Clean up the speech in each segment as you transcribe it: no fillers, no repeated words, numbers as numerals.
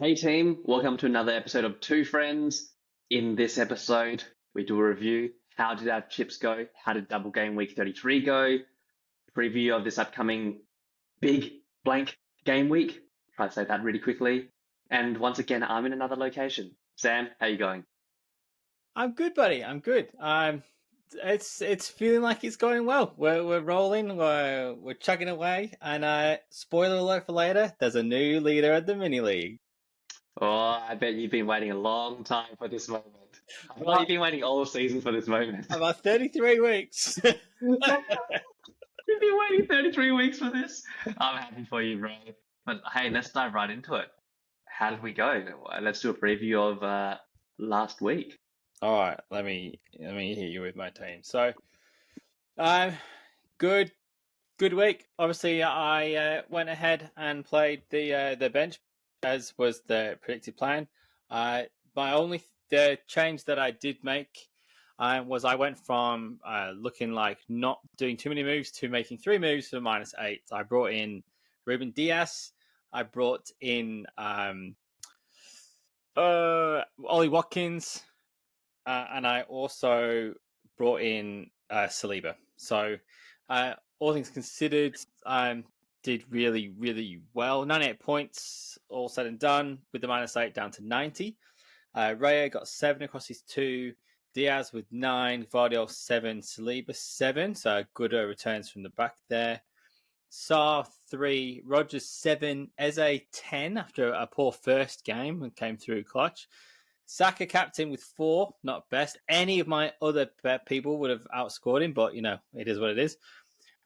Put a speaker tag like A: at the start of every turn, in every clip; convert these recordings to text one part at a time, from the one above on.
A: Hey team, welcome to another episode of Two Friends. In this episode, we do a review. How did our chips go? How did double game week 33 go? Preview of this upcoming big blank game week. Try to say that really quickly. And once again, I'm in another location. Sam, how you going?
B: I'm good, buddy. I'm good. It's feeling like it's going well. We're rolling. We're chugging away. And spoiler alert for later: there's a new leader at the mini league.
A: Oh, I bet you've been waiting a long time for this moment. I feel like
B: About,
A: you've been waiting all season for this moment.
B: about 33 weeks.
A: You've been waiting 33 weeks for this. I'm happy for you, bro. But hey, let's dive right into it. How did we go? Let's do a preview of last week.
B: All right, let me hit you with my team. So, um, good week. Obviously, I went ahead and played the bench as was the predicted plan. My only the change that I did make was I went from looking like not doing too many moves to making 3 moves for -8. I brought in Ruben Diaz. I brought in Ollie Watkins, and I also brought in Saliba. So, all things considered, did really, really well. 98 points, all said and done, with the -8 down to 90. Raya got 7 across his 2. Diaz with 9, Vardiol 7, Saliba 7. So good returns from the back there. Sarr 3, Rogers 7, Eze 10 after a poor first game and came through clutch. Saka captain with 4, not best. Any of my other people would have outscored him, but it is what it is.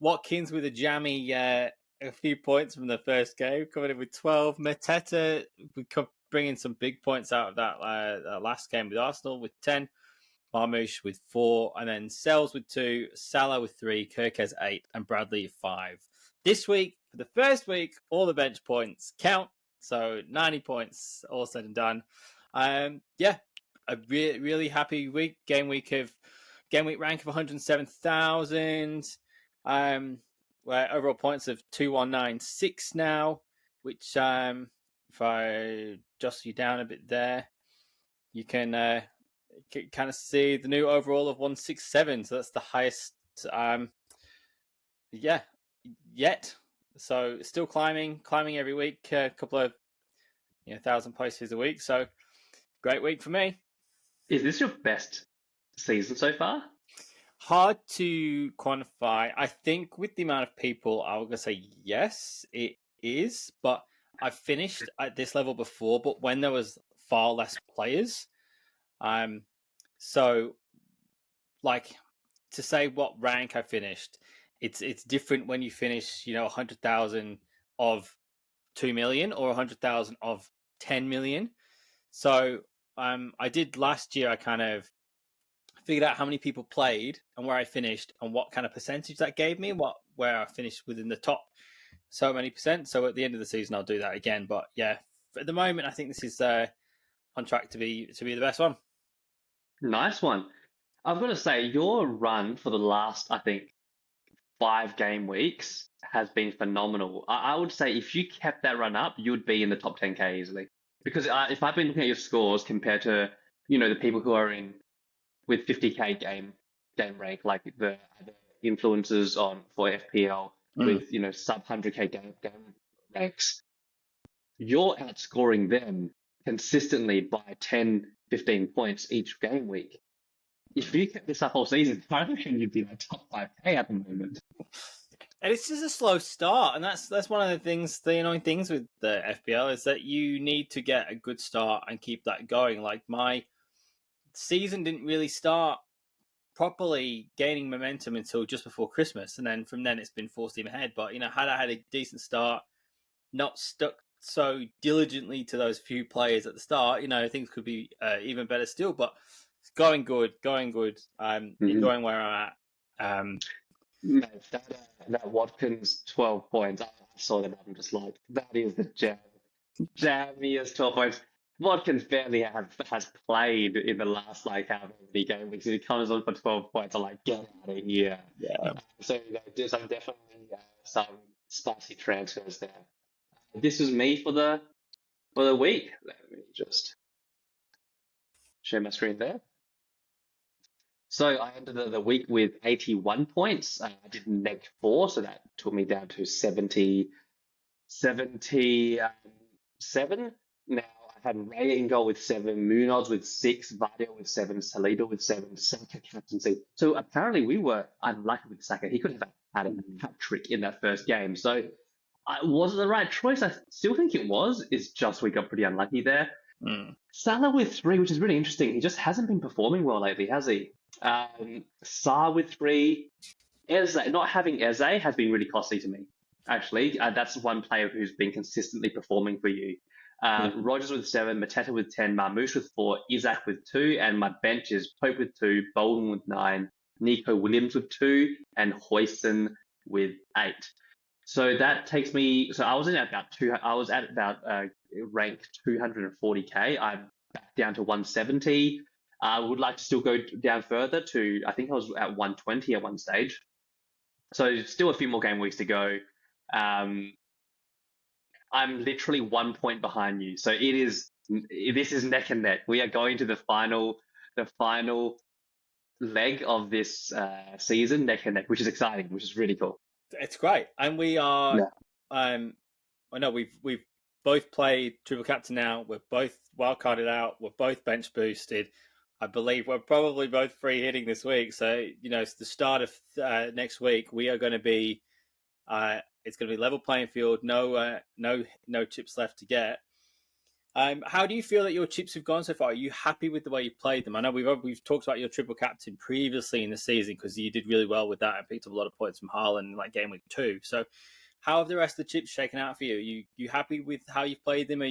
B: Watkins with a jammy, a few points from the first game, coming in with 12. Mateta, we could bring in some big points out of that last game with Arsenal with 10. Marmoush with 4, and then Sells with 2, Salah with 3, Kirkez 8, and Bradley 5. This week, for the first week, all the bench points count, so 90 points, all said and done. A really happy week. Game week rank of 107,000. Where overall points of 2196 now, which if I adjust you down a bit there, you can kind of see the new overall of 167. So that's the highest yet. So still climbing every week, a couple of 1,000 places a week. So great week for me.
A: Is this your best season so far?
B: Hard to quantify. I think with the amount of people, I was going to say yes, it is. But I've finished at this level before, but when there was far less players. So, like, to say what rank I finished, it's different when you finish, 100,000 of 2 million or 100,000 of 10 million. So, I did last year. I kind of figured out how many people played and where I finished and what kind of percentage that gave me, where I finished within the top so many percent. So at the end of the season, I'll do that again. But yeah, at the moment, I think this is on track to be the best one.
A: Nice one. I've got to say, your run for the last, I think, 5 game weeks has been phenomenal. I would say if you kept that run up, you'd be in the top 10K easily. Because if I've been looking at your scores compared to, the people who are in with 50K game rank, like the influencers for FPL with, sub 100K game ranks, you're outscoring them consistently by 10, 15 points each game week. If you kept this up all season, I reckon you'd be like top 5K at the moment.
B: And it's just a slow start, and that's one of the things, the annoying things with the FPL is that you need to get a good start and keep that going. Like my season didn't really start properly gaining momentum until just before Christmas, and then from then it's been full steam ahead. But had I had a decent start, not stuck so diligently to those few players at the start, things could be even better still. But it's going good. I'm enjoying where I'm at.
A: Mate, that Watkins 12 points, I saw that. I'm just like, that is the jammiest 12 points. Watkins barely has played in the last how many game weeks. He comes on for 12 points. I'm like, get out of here.
B: Yeah.
A: So there's definitely some spicy transfers there. This was me for the for the week. Let me just share my screen there. So I ended the week with 81 points. I did -4, so that took me down to 77. Now I had Ray in goal with 7, Munoz with 6, Vardio with 7, Saliba with 7, Saka captaincy. So apparently we were unlucky with Saka. He could have had a hat trick in that first game. So was it the right choice? I still think it was. It's just we got pretty unlucky there. Salah with 3, which is really interesting. He just hasn't been performing well lately, has he? Saar with 3. Eze, not having Eze has been really costly to me, actually. That's one player who's been consistently performing for you. Rogers with 7, Mateta with 10, Marmoush with 4, Isaac with 2, and my bench is Pope with 2, Bolden with 9, Nico Williams with 2, and Hoyson with 8. So that takes me. So I was at about rank 240k. I'm back down to 170. I would like to still go down further to. I think I was at 120 at one stage. So still a few more game weeks to go. I'm literally 1 point behind you. So this is neck and neck. We are going to the final leg of this season, neck and neck, which is exciting, which is really cool.
B: It's great, and we are. Yeah. I know we've both played triple captain now. We're both wildcarded out. We're both bench boosted. I believe we're probably both free hitting this week. So it's the start of next week. We are going to be. It's going to be level playing field. No chips left to get. How do you feel that your chips have gone so far? Are you happy with the way you played them? I know we've talked about your triple captain previously in the season because you did really well with that and picked up a lot of points from Haaland in game week 2. So how have the rest of the chips shaken out for you? You happy with how you've played them? Did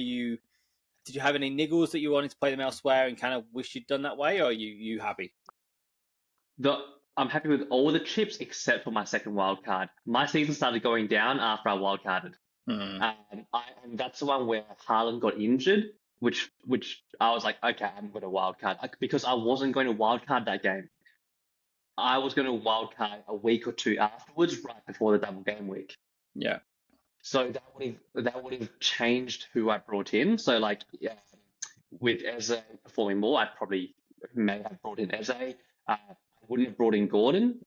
B: you have any niggles that you wanted to play them elsewhere and kind of wish you'd done that way, or are you happy?
A: I'm happy with all the chips except for my second wild card. My season started going down after I wildcarded. And that's the one where Haaland got injured, which I was like, okay, I'm going to wildcard because I wasn't going to wildcard that game. I was going to wildcard a week or 2 afterwards, right before the double game week.
B: Yeah.
A: So that would have changed who I brought in. So with Eze performing more, I probably may have brought in Eze. I wouldn't have brought in Gordon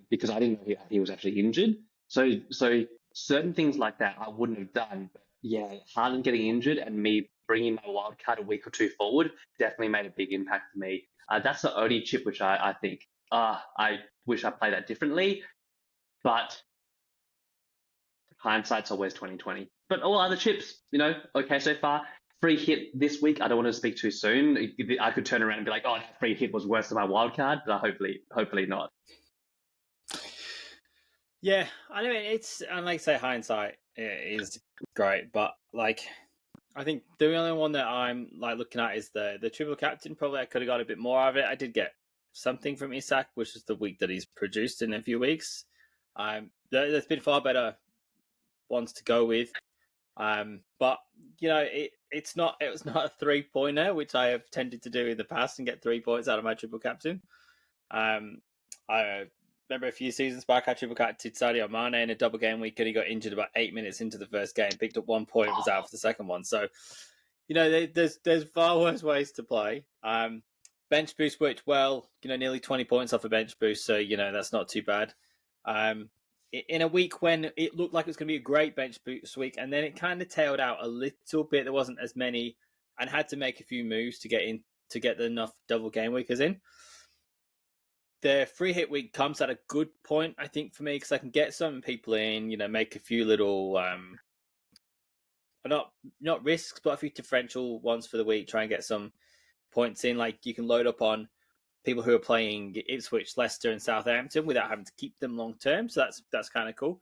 A: because I didn't know he was actually injured. So certain things like that I wouldn't have done. But yeah, Haaland getting injured and me bringing my wild card a week or 2 forward definitely made a big impact for me. That's the only chip which I think I wish I played that differently. But hindsight's always 20/20. But all other chips, okay so far. Free hit this week. I don't want to speak too soon. I could turn around and be like, oh, that free hit was worse than my wild card, but hopefully not.
B: Yeah, I mean, and like I say, hindsight is great, but I think the only one that I'm looking at is the triple captain. Probably I could have got a bit more of it. I did get something from Isak, which is the week that he's produced in a few weeks. There's been far better ones to go with, but it was not a 3-pointer, which I have tended to do in the past and get 3 points out of my triple captain. I remember a few seasons back, I triple captain Sadio Mane in a double game week, and he got injured about 8 minutes into the first game, picked up 1 point, was out for the second one. So, there's far worse ways to play. Bench boost worked well, nearly 20 points off a bench boost, so that's not too bad. In a week when it looked like it was going to be a great bench boost week, and then it kind of tailed out a little bit. There wasn't as many, and had to make a few moves to get enough double game weekers in. The free hit week comes at a good point, I think, for me, because I can get some people in, make a few little, not risks, but a few differential ones for the week, try and get some points in. Like you can load up on people who are playing Ipswich, Leicester, and Southampton without having to keep them long term. So that's kind of cool.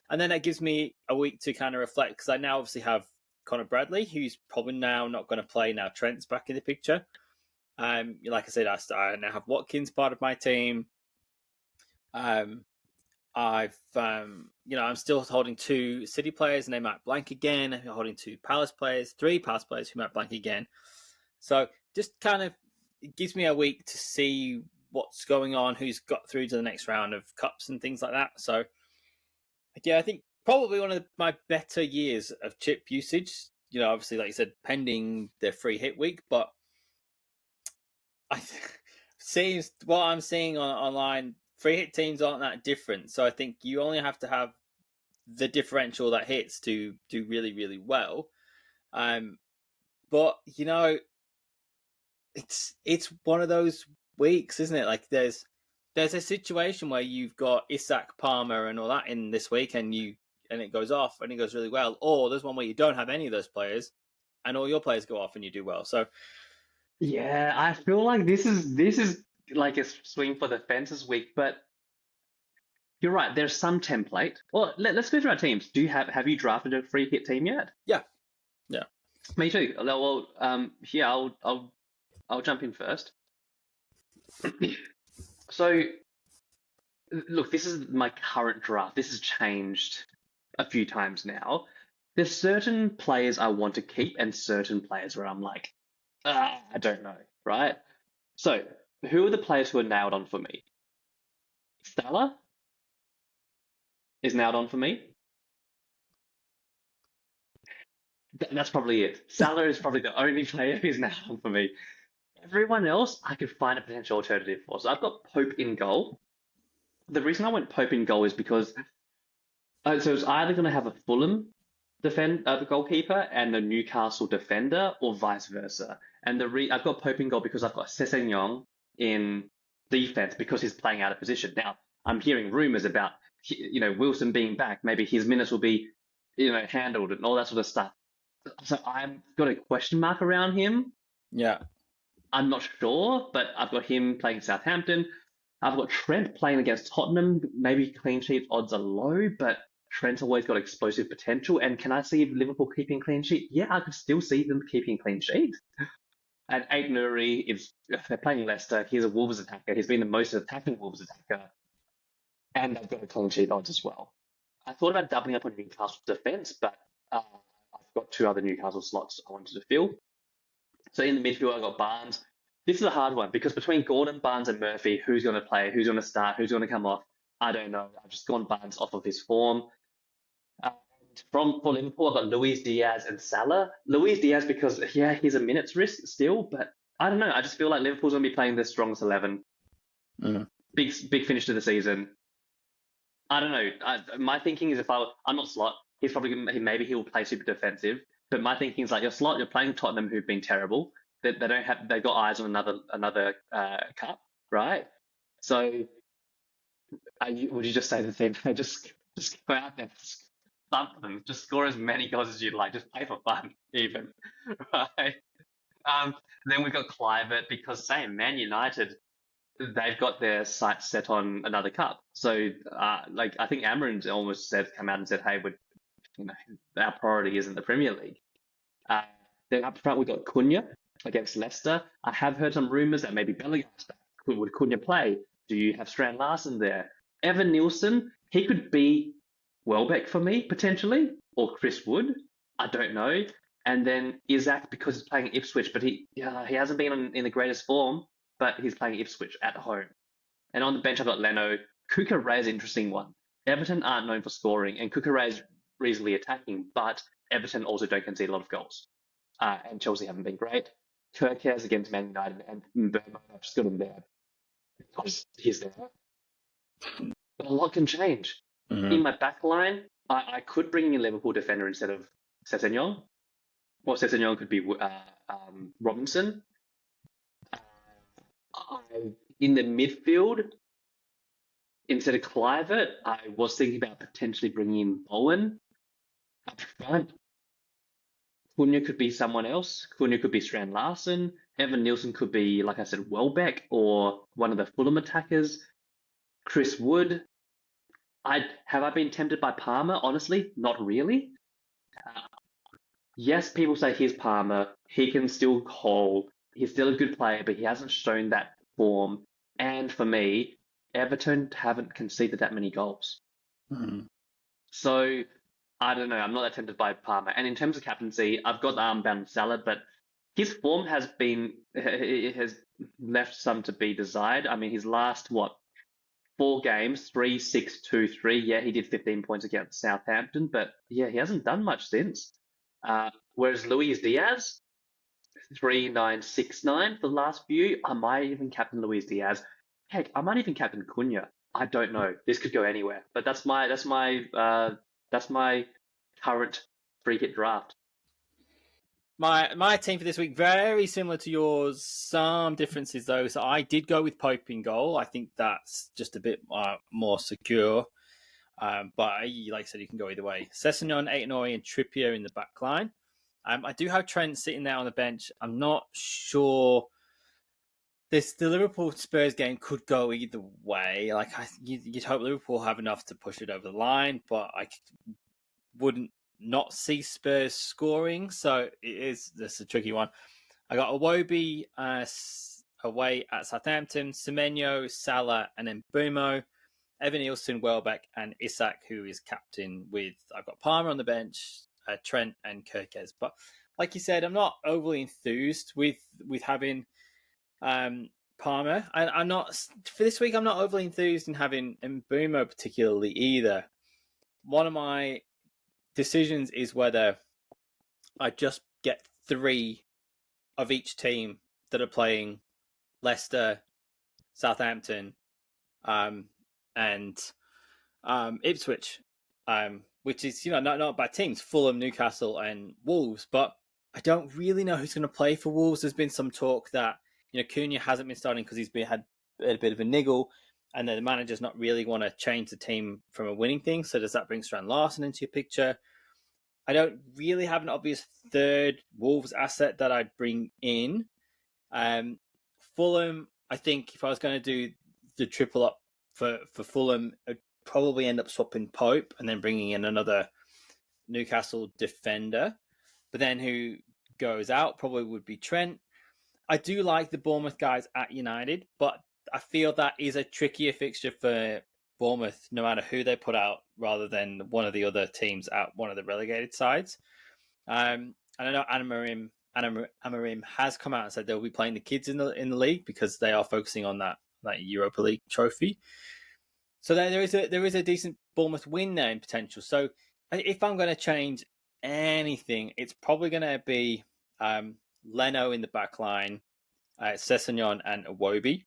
B: And then that gives me a week to kind of reflect, because I now obviously have Connor Bradley, who's probably now not going to play. Now Trent's back in the picture. Like I said, I now have Watkins part of my team. I'm still holding 2 City players, and they might blank again. I'm holding 2 Palace players, 3 Palace players who might blank again. So just kind of it gives me a week to see what's going on, who's got through to the next round of cups and things like that. So, yeah, I think probably one of my better years of chip usage obviously, like you said, pending their free hit week, but seems what I'm seeing online, free hit teams aren't that different. So I think you only have to have the differential that hits to do really, really well. But it's one of those weeks, isn't it? Like there's a situation where you've got Isak, Palmer, and all that in this week, and it goes off and it goes really well. Or there's one where you don't have any of those players, and all your players go off and you do well. So
A: Yeah, I feel like this is like a swing for the fences week, but you're right. There's some template. Well, let's go through our teams. Have you drafted a free hit team yet?
B: yeah.
A: Me too. Well, here I'll jump in first. So, look, this is my current draft. This has changed a few times now. There's certain players I want to keep and certain players where I'm like, I don't know, right? So, who are the players who are nailed on for me? Salah is nailed on for me. That's probably it. Salah is probably the only player who's nailed on for me. Everyone else, I could find a potential alternative for. So I've got Pope in goal. The reason I went Pope in goal is because so it's either going to have a Fulham the goalkeeper and a Newcastle defender, or vice versa. And I've got Pope in goal because I've got Sessegnon in defense because he's playing out of position. Now I'm hearing rumors about Wilson being back. Maybe his minutes will be handled and all that sort of stuff. So I've got a question mark around him.
B: Yeah.
A: I'm not sure, but I've got him playing Southampton. I've got Trent playing against Tottenham. Maybe clean sheet odds are low, but Trent's always got explosive potential. And can I see Liverpool keeping clean sheet? Yeah, I could still see them keeping clean sheet. And Aid Nuri, if they're playing Leicester, he's a Wolves attacker. He's been the most attacking Wolves attacker. And they've got a clean sheet odds as well. I thought about doubling up on Newcastle defence, but I've got two other Newcastle slots I wanted to fill. So in the midfield, I've got Barnes. This is a hard one because between Gordon, Barnes, and Murphy, who's going to play, who's going to start, who's going to come off, I don't know. I've just gone Barnes off of his form. And for Liverpool, I've got Luis Diaz and Salah. Luis Diaz because, yeah, he's a minutes risk still, but I don't know. I just feel like Liverpool's going to be playing their strongest 11. Big finish to the season. I don't know. My thinking is I'm not Slot, maybe he'll play super defensive. But my thinking is like, your Slot, you're playing Tottenham, who've been terrible. They've got eyes on another cup, right? So, would you just say the same thing? Just go out there, thump them, just score as many goals as you'd like, just play for fun, even, right? Then we've got Kluivert because same Man United, they've got their sights set on another cup. So, I think Amarin's almost come out and said, hey, our priority isn't the Premier League. Then up front, we've got Cunha against Leicester. I have heard some rumours that maybe Bellingham back. Would Cunha play? Do you have Strand Larsen there? Evan Nielsen, he could be Welbeck for me, potentially, or Chris Wood. I don't know. And then Isak, because he's playing Ipswich, but he hasn't been in the greatest form, but he's playing Ipswich at home. And on the bench, I've got Leno. Cucurella is an interesting one. Everton aren't known for scoring, and Cucurella is reasonably attacking, but Everton also don't concede a lot of goals. And Chelsea haven't been great. Kirkers against Man United and Burma, I've just got him there because he's there. But a lot can change. In my back line, I could bring in a Liverpool defender instead of Sessegnon. Or Sessegnon could be Robinson. In the midfield, instead of Kluivert, I was thinking about potentially bringing in Bowen. Up front, Cunha could be someone else. Cunha could be Strand Larsen. Evan Nielsen could be, like I said, Welbeck or one of the Fulham attackers. Chris Wood. Have I been tempted by Palmer? Honestly, not really. Yes, people say here's Palmer. He can still haul. He's still a good player, but he hasn't shown that form. And for me, Everton haven't conceded that many goals. So I don't know. I'm not that tempted by Palmer. And in terms of captaincy, I've got the armband Salah, but his form has left some to be desired. I mean, his last 4 games, 3, 6, 2, 3. Yeah, he did 15 points against Southampton, but yeah, he hasn't done much since. Whereas Luis Diaz, 3969 for the last few. I might even captain Luis Diaz. Heck, I might even captain Cunha. I don't know. This could go anywhere. But that's my current free hit draft.
B: My team for this week, very similar to yours. Some differences though. So I did go with Pope in goal. I think that's just a bit more secure. But like I said, you can go either way. Sessegnon, Aït-Nouri, and Trippier in the back line. I do have Trent sitting there on the bench. I'm not sure. The Liverpool Spurs game could go either way. Like you'd hope Liverpool have enough to push it over the line, but I wouldn't not see Spurs scoring. So this is a tricky one. I got Iwobi away at Southampton, Semenyo, Salah, and then Bumo. Evan Nielsen, Welbeck, and Isak, who is captain with. I've got Palmer on the bench, Trent, and Kirkez. But like you said, I'm not overly enthused with having Palmer. I'm not for this week. I'm not overly enthused in having Mbumo particularly either. One of my decisions is whether I just get 3 of each team that are playing Leicester, Southampton, and Ipswich, which is not bad teams. Fulham, Newcastle, and Wolves. But I don't really know who's going to play for Wolves. There's been some talk that Cunha hasn't been starting because he's had a bit of a niggle, and then the manager's not really want to change the team from a winning thing. So does that bring Strand Larson into your picture? I don't really have an obvious third Wolves asset that I'd bring in. Fulham, I think if I was going to do the triple up for Fulham, I'd probably end up swapping Pope and then bringing in another Newcastle defender. But then who goes out probably would be Trent. I do like the Bournemouth guys at United, but I feel that is a trickier fixture for Bournemouth, no matter who they put out, rather than one of the other teams at one of the relegated sides. And I know Amarim has come out and said they'll be playing the kids in the league because they are focusing on that Europa League trophy. So there is a decent Bournemouth win there in potential. So if I'm going to change anything, it's probably going to be Leno in the back line, Sessegnon and Iwobi.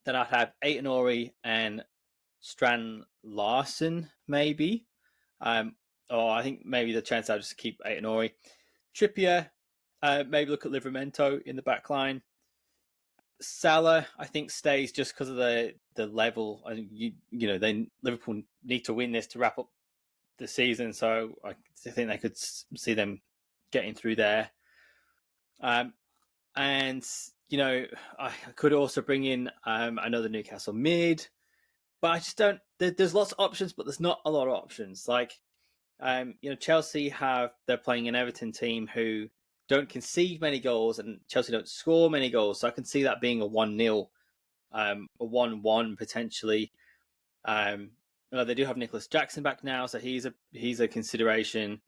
B: Then I'd have Aït-Nouri and Strand Larson, maybe. Or I think maybe the chance I'll just keep Aït-Nouri. Trippier, maybe look at Livramento in the back line. Salah, I think, stays just because of the level. I think Liverpool need to win this to wrap up the season, so I think they could see them getting through there. And I could also bring in another Newcastle mid, but I just don't. There's lots of options, but there's not a lot of options. Like, Chelsea they're playing an Everton team who don't concede many goals, and Chelsea don't score many goals. So I can see that being a 1-0, a 1-1 potentially. They do have Nicholas Jackson back now, so he's a consideration.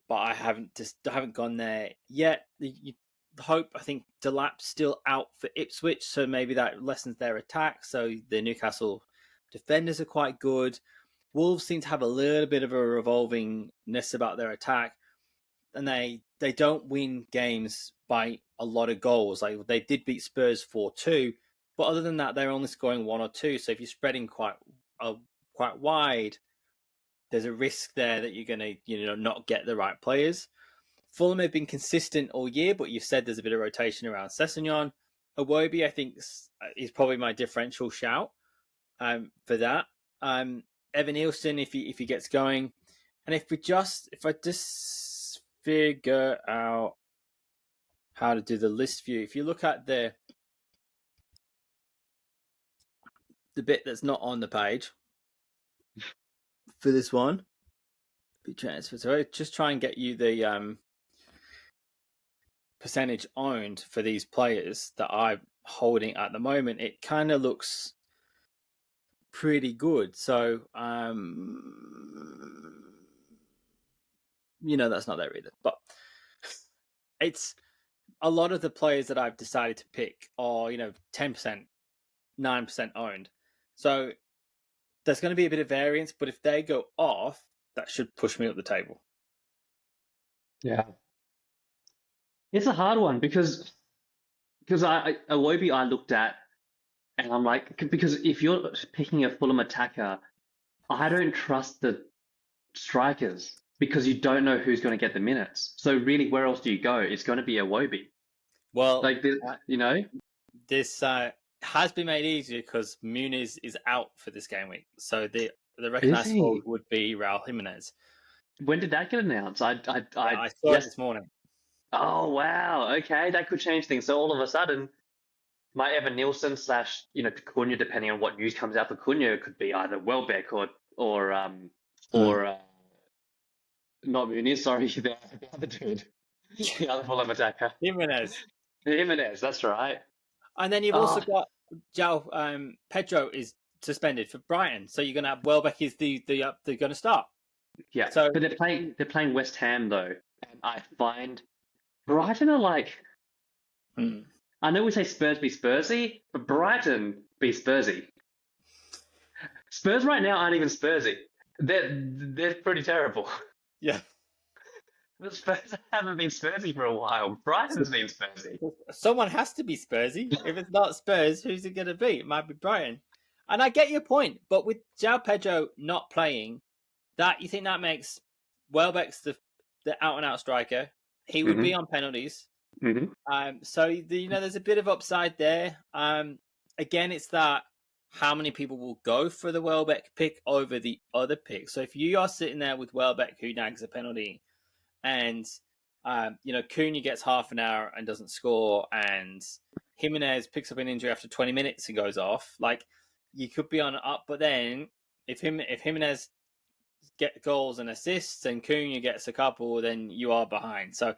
B: But I haven't gone there yet. I think Delap's still out for Ipswich, so maybe that lessens their attack. So the Newcastle defenders are quite good. Wolves seem to have a little bit of a revolvingness about their attack, and they don't win games by a lot of goals. Like they did beat Spurs 4-2, but other than that, they're only scoring 1 or 2. So if you're spreading quite wide, there's a risk there that you're going to not get the right players. Fulham have been consistent all year, but you've said there's a bit of rotation around Sessegnon. Iwobi, I think, is probably my differential shout for that. Evan Nielsen, if he gets going, and if I just figure out how to do the list view, if you look at the bit that's not on the page for this one, be transferred. So just try and get you the percentage owned for these players that I'm holding at the moment. It kind of looks pretty good. So, that's not there either. But it's a lot of the players that I've decided to pick are, 10%, 9% owned. So there's going to be a bit of variance, but if they go off, that should push me up the table.
A: Yeah. It's a hard one because Iwobi I looked at and I'm like because if you're picking a Fulham attacker, I don't trust the strikers because you don't know who's going to get the minutes. So really, where else do you go? It's going to be Iwobi.
B: Well,
A: Like this,
B: uh,
A: you know?
B: this has been made easier because Muniz is out for this game week, so the
A: Is
B: recognised forward
A: he?
B: would be Raul Jimenez.
A: When did that get announced?
B: I saw it
A: Yes.
B: this morning.
A: Oh wow. Okay, that could change things. So all of a sudden, my Evan Nielsen slash Cunha, depending on what news comes out for Cunha, could be either Welbeck or
B: Hmm.
A: or not Muniz. Sorry, the other dude, the other Fulham attacker,
B: Jimenez.
A: Jimenez. That's right.
B: And then you've also
A: Oh
B: got Pedro is suspended for Brighton, so you're going to have Welbeck is they're going to start.
A: yeah,
B: So
A: but they're playing West Ham though, and I find Brighton are like.
B: hmm.
A: I know we say Spurs be Spursy, but Brighton be Spursy. Spurs right now aren't even Spursy. They're pretty terrible.
B: Yeah,
A: The Spurs haven't been Spursy for a while. Brighton's been Spursy.
B: someone has to be Spursy. If it's not Spurs, who's it going to be? It might be Brighton. And I get your point, but with João Pedro not playing, that you think that makes Welbeck's the out and out striker. He would be
A: Hmm.
B: on penalties.
A: Hmm.
B: So there's a bit of upside there. Again, it's that how many people will go for the Welbeck pick over the other pick. So if you are sitting there with Welbeck who nags a penalty, and Cunha gets half an hour and doesn't score, and Jimenez picks up an injury after 20 minutes and goes off, like you could be on up. But then if Jimenez get goals and assists and Cunha gets a couple, then you are behind. So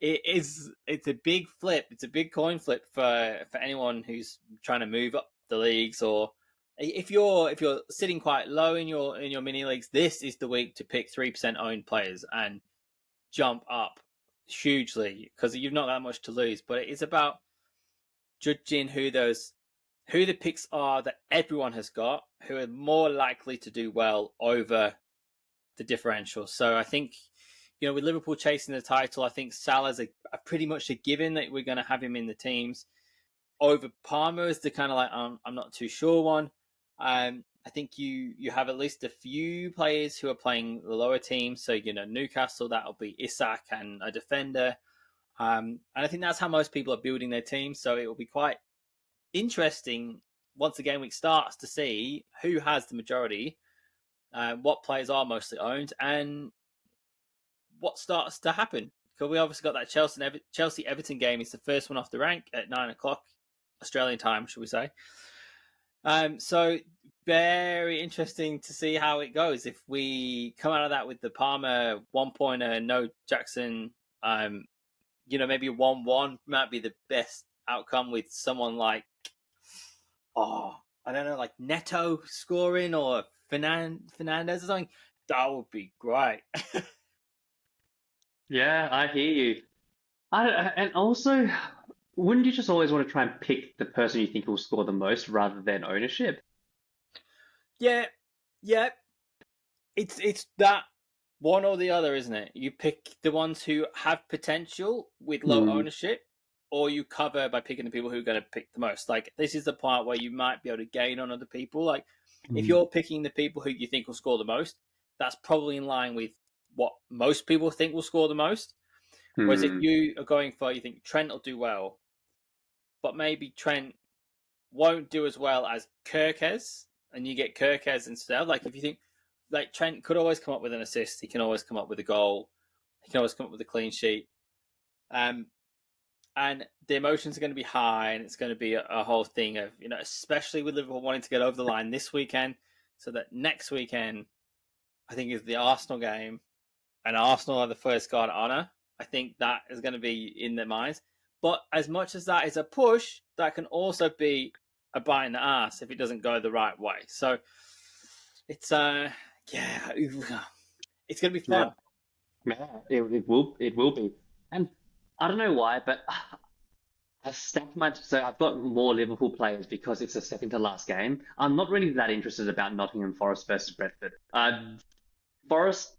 B: it's a big flip. It's a big coin flip for anyone who's trying to move up the leagues, or if you're sitting quite low in your mini leagues, this is the week to pick 3% owned players and jump up hugely because you've not that much to lose. But it is about judging who the picks are that everyone has got, who are more likely to do well over the differential. So I think, with Liverpool chasing the title, I think Salah's a pretty much a given that we're going to have him in the teams. Over Palmer is the kind of like I'm not too sure one. I think you have at least a few players who are playing the lower teams. So Newcastle, that'll be Isak and a defender. And I think that's how most people are building their teams. So it will be quite interesting once the game week starts to see who has the majority, what players are mostly owned, and what starts to happen. Because we obviously got that Chelsea Everton game. It's the first one off the rank at 9:00 Australian time, should we say? So very interesting to see how it goes. If we come out of that with the Palmer 1-pointer, no Jackson, maybe a 1-1 might be the best outcome with someone like, I don't know, like Neto scoring or Fernandez or something. That would be great.
A: Yeah, I hear you. And also, wouldn't you just always want to try and pick the person you think will score the most rather than ownership?
B: Yeah, yeah. It's that one or the other, isn't it? You pick the ones who have potential with low
A: Hmm.
B: ownership, or you cover by picking the people who are going to pick the most. Like this is the part where you might be able to gain on other people. Like if
A: Hmm.
B: you're picking the people who you think will score the most, that's probably in line with what most people think will score the most. Whereas if
A: Hmm.
B: you are going for, you think Trent will do well, but maybe Trent won't do as well as Kirkes, and you get Kirkes instead. Like if you think like Trent could always come up with an assist, he can always come up with a goal, he can always come up with a clean sheet. And the emotions are going to be high, and it's going to be a whole thing of especially with Liverpool wanting to get over the line this weekend, so that next weekend I think is the Arsenal game, and Arsenal are the first guard honour. I think that is going to be in their minds. But as much as that is a push, that can also be a bite in the ass if it doesn't go the right way. So it's yeah, it's going to be
A: Yeah,
B: fun.
A: yeah, it will be. And I don't know why, but I stacked my so I've got more Liverpool players because it's the second to last game. I'm not really that interested about Nottingham Forest versus Brentford. Forest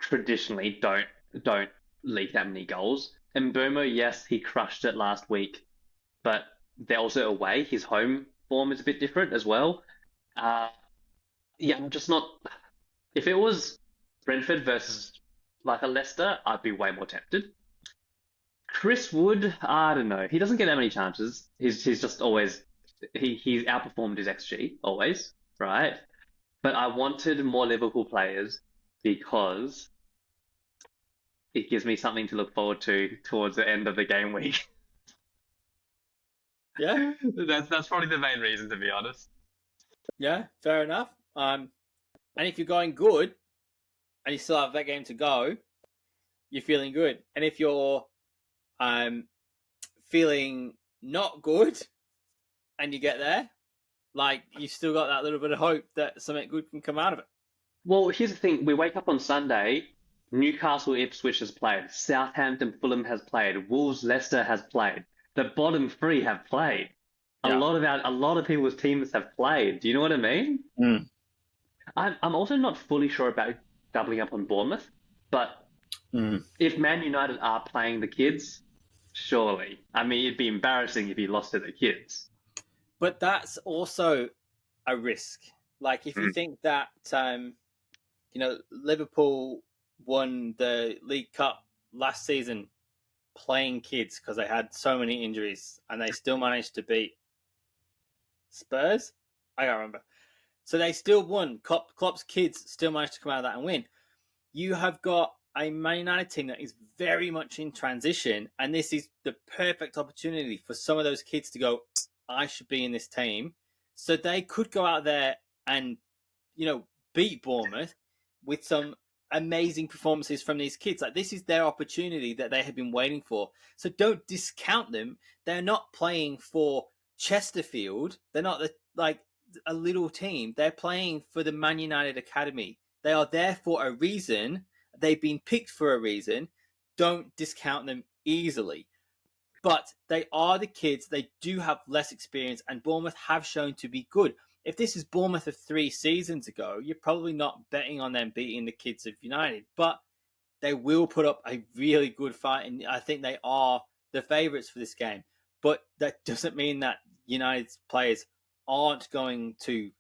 A: traditionally don't. don't leak that many goals. And Burma, yes, he crushed it last week, but they're also away. His home form is a bit different as well. Uh, yeah, I'm just not. If it was Brentford versus like a Leicester, I'd be way more tempted. Chris Wood, I don't know. He doesn't get that many chances. He's just always he's outperformed his XG always, right? But I wanted more Liverpool players because it gives me something to look forward to towards the end of the game week.
B: Yeah,
A: That's probably the main reason, to be honest.
B: yeah, fair enough. And if you're going good and you still have that game to go, you're feeling good. And if you're feeling not good and you get there, like you've still got that little bit of hope that something good can come out of it.
A: Well, here's the thing. We wake up on Sunday, Newcastle Ipswich has played, Southampton Fulham has played, Wolves Leicester has played. The bottom three have played.
B: Yeah.
A: A lot of people's teams have played. Do you know what I mean?
B: Mm.
A: I'm also not fully sure about doubling up on Bournemouth, but if Man United are playing the kids, surely. I mean, it'd be embarrassing if you lost to the kids.
B: But that's also a risk. Like if you think that Liverpool won the League Cup last season playing kids because they had so many injuries and they still managed to beat Spurs. I can't remember. So they still won. Klopp's kids still managed to come out of that and win. You have got a Man United team that is very much in transition, and this is the perfect opportunity for some of those kids to go, I should be in this team. So they could go out there and, beat Bournemouth with some amazing performances from these kids. Like this is their opportunity that they have been waiting for. So don't discount them. They're not playing for Chesterfield. They're not like a little team. They're playing for the Man United Academy. They are there for a reason. They've been picked for a reason. Don't discount them easily. But they are the kids. They do have less experience, and Bournemouth have shown to be good. If this is Bournemouth of 3 seasons ago, you're probably not betting on them beating the kids of United. But they will put up a really good fight, and I think they are the favourites for this game. But that doesn't mean that United's players aren't going to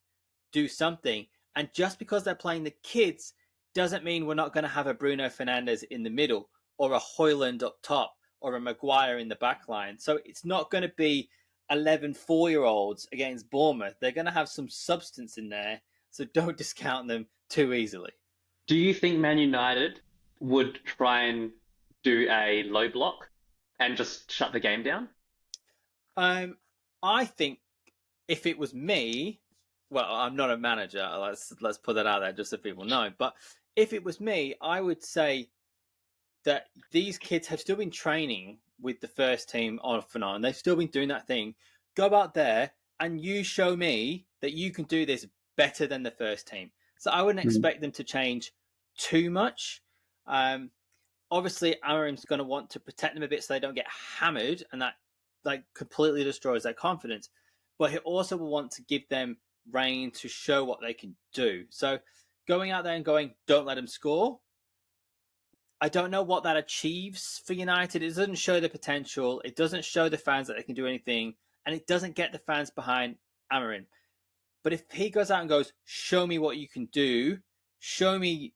B: do something. And just because they're playing the kids doesn't mean we're not going to have a Bruno Fernandes in the middle or a Højlund up top or a Maguire in the back line. So it's not going to be 11 4-year-olds against Bournemouth. They're going to have some substance in there, so don't discount them too easily.
A: Do you think Man United would try and do a low block and just shut the game down?
B: I think if it was me, well, I'm not a manager. Let's put that out there just so people know. But if it was me, I would say that these kids have still been training with the first team off and on. They've still been doing that thing. Go out there and you show me that you can do this better than the first team. So I wouldn't expect them to change too much. Obviously, Amarim's going to want to protect them a bit so they don't get hammered, and that completely destroys their confidence. But he also will want to give them reign to show what they can do. So going out there and going, don't let them score. I don't know what that achieves for United. It doesn't show the potential. It doesn't show the fans that they can do anything. And it doesn't get the fans behind Amarim. But if he goes out and goes, show me what you can do. Show me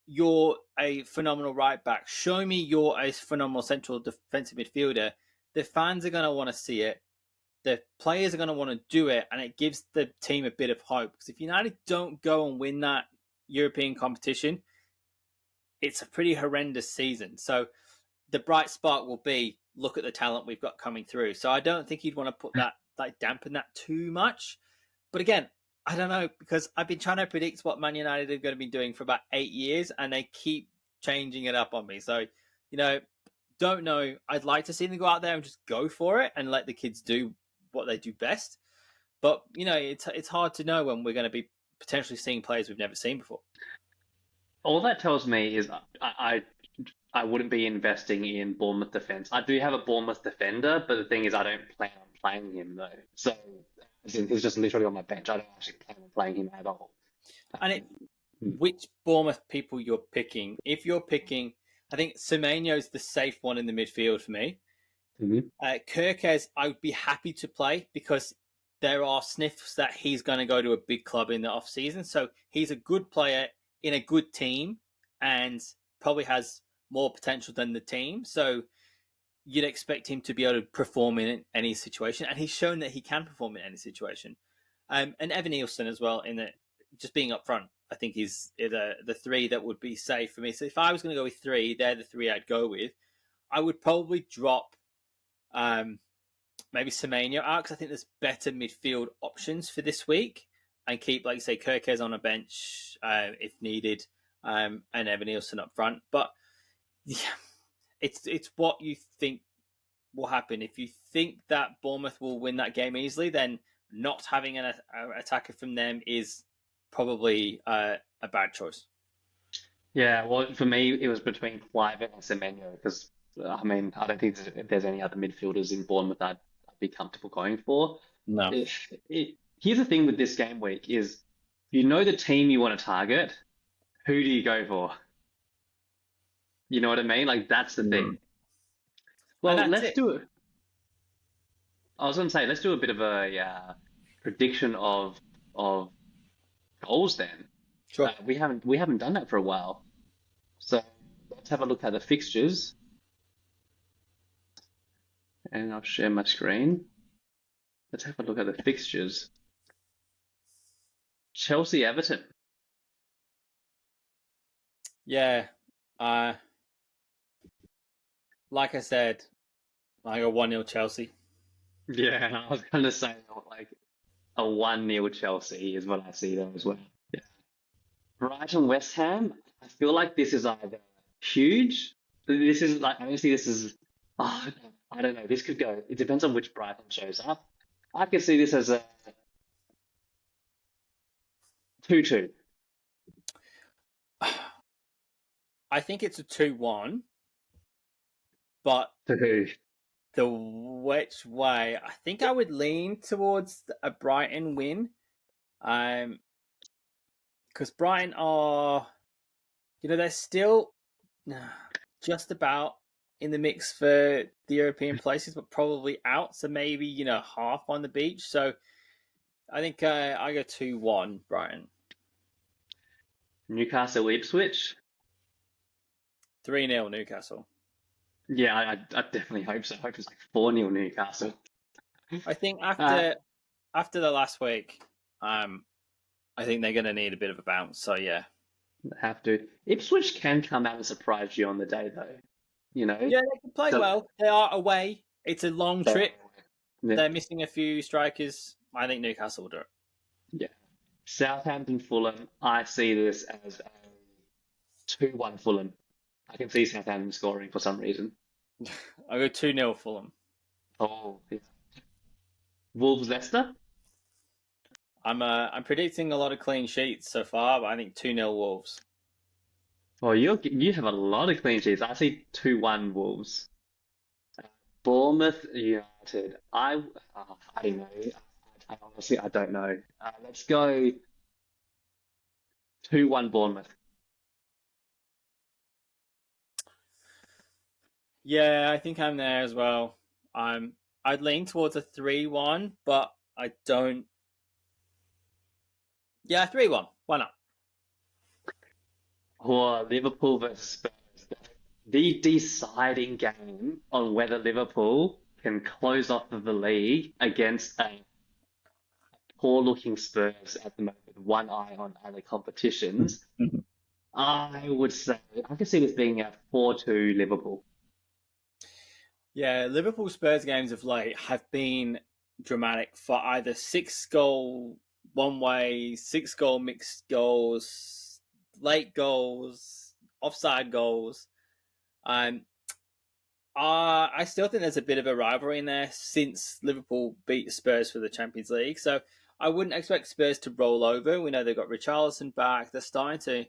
B: you're a phenomenal right back. Show me you're a phenomenal central defensive midfielder. The fans are going to want to see it. The players are going to want to do it. And it gives the team a bit of hope. Because if United don't go and win that European competition, it's a pretty horrendous season. So the bright spark will be, look at the talent we've got coming through. So I don't think you'd want to put that, dampen that too much. But again, I don't know, because I've been trying to predict what Man United are going to be doing for about 8 years, and they keep changing it up on me. So, don't know. I'd like to see them go out there and just go for it and let the kids do what they do best. But, it's hard to know when we're going to be potentially seeing players we've never seen before.
A: All that tells me is I wouldn't be investing in Bournemouth defense. I do have a Bournemouth defender, but the thing is I don't plan on playing him though. So he's just literally on my bench. I don't actually plan on playing him at all.
B: And which Bournemouth people you're picking? If you're picking I think Semenyo's the safe one in the midfield for me.
A: Mm-hmm.
B: Kirkes, I would be happy to play because there are sniffs that he's going to go to a big club in the off season. So he's a good player in a good team and probably has more potential than the team. So you'd expect him to be able to perform in any situation, and he's shown that he can perform in any situation. And Evan Nielsen as well, in that just being up front, I think is the three that would be safe for me. So if I was going to go with three, they're the three I'd go with. I would probably drop maybe Semenyo out because I think there's better midfield options for this week, and keep, like you say, Kirkes on a bench if needed, and Evan Nielsen up front. But yeah, it's what you think will happen. If you think that Bournemouth will win that game easily, then not having an attacker from them is probably a bad choice.
A: Yeah, well, for me, it was between Clive and Semenyo because, I mean, I don't think there's any other midfielders in Bournemouth I'd be comfortable going for.
B: No.
A: Here's the thing with this game week is, you know the team you want to target, who do you go for? You know what I mean? Like, that's the thing. Well, let's do it. I was going to say, let's do a bit of a prediction of goals then.
B: Sure.
A: We haven't done that for a while. So let's have a look at the fixtures. And I'll share my screen. Let's have a look at the fixtures. Chelsea Everton.
B: Yeah. Like I said, I go 1-0 Chelsea.
A: Yeah, I was going to say like a 1-0 Chelsea is what I see there as well. Yeah. Brighton West Ham. I feel like this is either huge. This is like, honestly, this is, I don't know. This could go. It depends on which Brighton shows up. I could see this as a 2-2.
B: I think it's a 2-1, but
A: To who?
B: the which way, I think I would lean towards a Brighton win. Because Brighton are, they're still just about in the mix for the European places, but probably out. So maybe, half on the beach. So I think I go 2-1 Brighton.
A: Newcastle Ipswich.
B: 3-0 Newcastle.
A: Yeah, I definitely hope so. I hope it's like 4-0 Newcastle.
B: I think after the last week, I think they're going to need a bit of a bounce. So yeah,
A: have to. Ipswich can come out and surprise you on the day, though.
B: Yeah, they can play well. They are away. It's a long trip.
A: Yeah.
B: They're missing a few strikers. I think Newcastle will do it.
A: Yeah. Southampton Fulham. I see this as a 2-1 Fulham. I can see Southampton scoring for some reason.
B: I go 2-0 Fulham.
A: Oh, yeah. Wolves Leicester.
B: I'm predicting a lot of clean sheets so far, but I think 2-0 Wolves.
A: Oh, you have a lot of clean sheets. I see 2-1 Wolves. Bournemouth United. I don't know. I honestly don't know. Let's go 2-1 Bournemouth.
B: Yeah, I think I'm there as well. I'd lean towards a 3-1, but I don't. Yeah, 3-1. Why not?
A: Or Liverpool versus Spurs. The deciding game on whether Liverpool can close off of the league against a poor-looking Spurs at the moment, with one eye on other competitions. I would say I could see this being a 4-2 Liverpool.
B: Yeah, Liverpool Spurs games of late have been dramatic for either 6-goal one-way, 6-goal mixed goals, late goals, offside goals. I still think there's a bit of a rivalry in there since Liverpool beat Spurs for the Champions League. So I wouldn't expect Spurs to roll over. We know they've got Richarlison back. They're starting to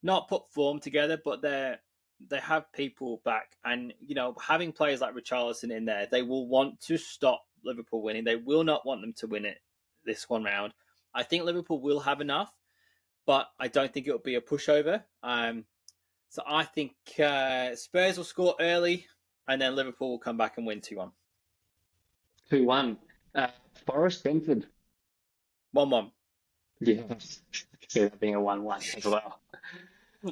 B: not put form together, but they have people back. And, having players like Richarlison in there, they will want to stop Liverpool winning. They will not want them to win it this one round. I think Liverpool will have enough, but I don't think it will be a pushover. So I think Spurs will score early, and then Liverpool will come back and win 2-1.
A: 2-1. Forest Brentford.
B: 1-1.
A: Yes. See that being a 1-1 as well.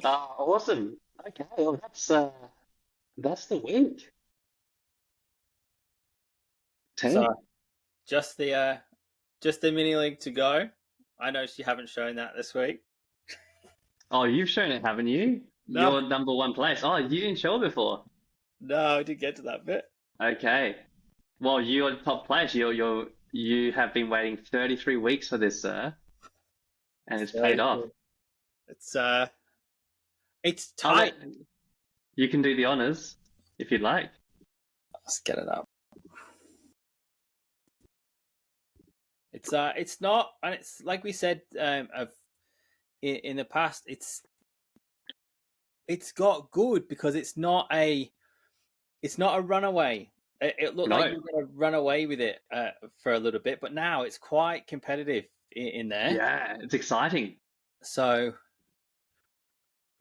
A: Awesome. Okay, well that's the week. Team.
B: So just the mini league to go. I know you haven't shown that this week.
A: Oh, you've shown it, haven't you?
B: No.
A: Your number one place. Oh, you didn't show it before.
B: No, I didn't get to that bit.
A: Okay. Well, you're the top place. You have been waiting 33 weeks for this, sir, and it's paid off.
B: It's tight.
A: You can do the honors if you'd like.
B: Let's get it up. It's not, and it's like we said in the past. It's got good because it's not a runaway. It looked like you were going to run away with it for a little bit, but now it's quite competitive in there.
A: Yeah, it's exciting.
B: So,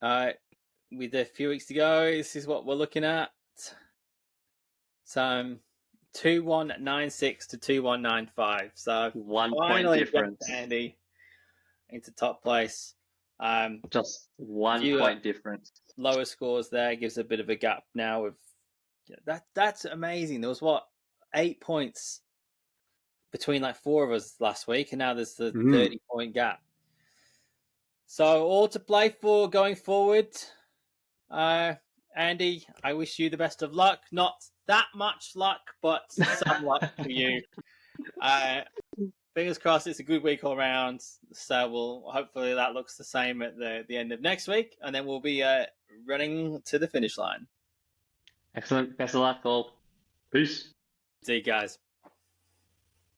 B: with a few weeks to go, this is what we're looking at. So, 2196 to 2195. So
A: 1 point difference.
B: Andy into top place.
A: Just 1 point difference.
B: Lower scores there gives a bit of a gap now. With that's amazing. There was 8 points between like 4 of us last week, and now there's the 30-point gap. So all to play for going forward. Andy, I wish you the best of luck. Not that much luck, but some luck for you. Fingers crossed it's a good week all round. So hopefully that looks the same at the end of next week, and then we'll be running to the finish line.
A: Excellent. Best of luck, all. Peace.
B: See you guys.